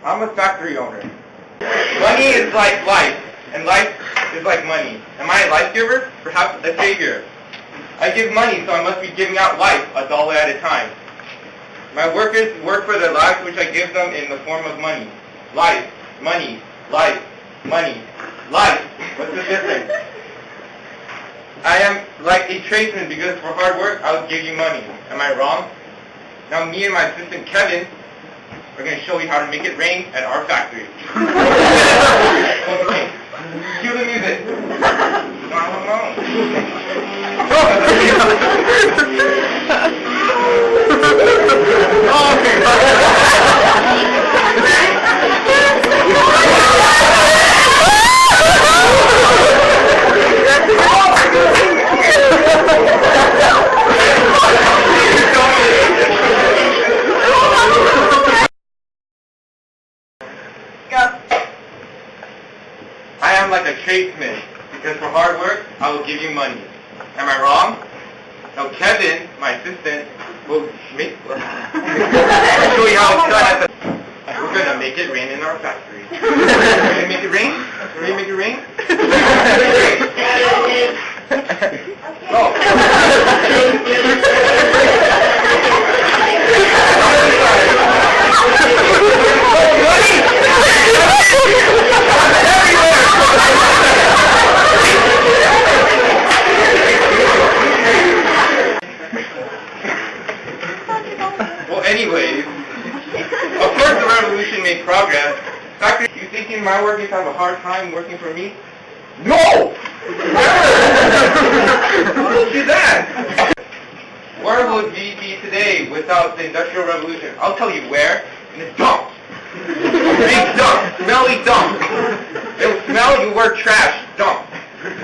I'm a factory owner. Money is like life, and life is like money. Am I a life giver? Perhaps a savior. I give money, so I must be giving out life $1 at a time. My workers work for their lives, which I give them in the form of money. Life, money, life, money, life. What's the difference? I am like a tradesman because for hard work, I will give you money. Am I wrong? Now me and my assistant Kevin are going to show you how to make it rain at our factory. Cue the music. I am like a tradesman, because for hard work, I will give you money. Am I wrong? Now Kevin, my assistant, will make... I'll show you how it's done at the... We're going to make it rain in our factory. We're going to make it rain? We're going to make it rain? Oh. Well, anyways, of course the revolution made progress. Factory, you thinking my workers have a hard time working for me? No! How did you do that? Where would we be today without the Industrial Revolution? I'll tell you where. In a dump. Big dump. Smelly dump. It will smell you work trash.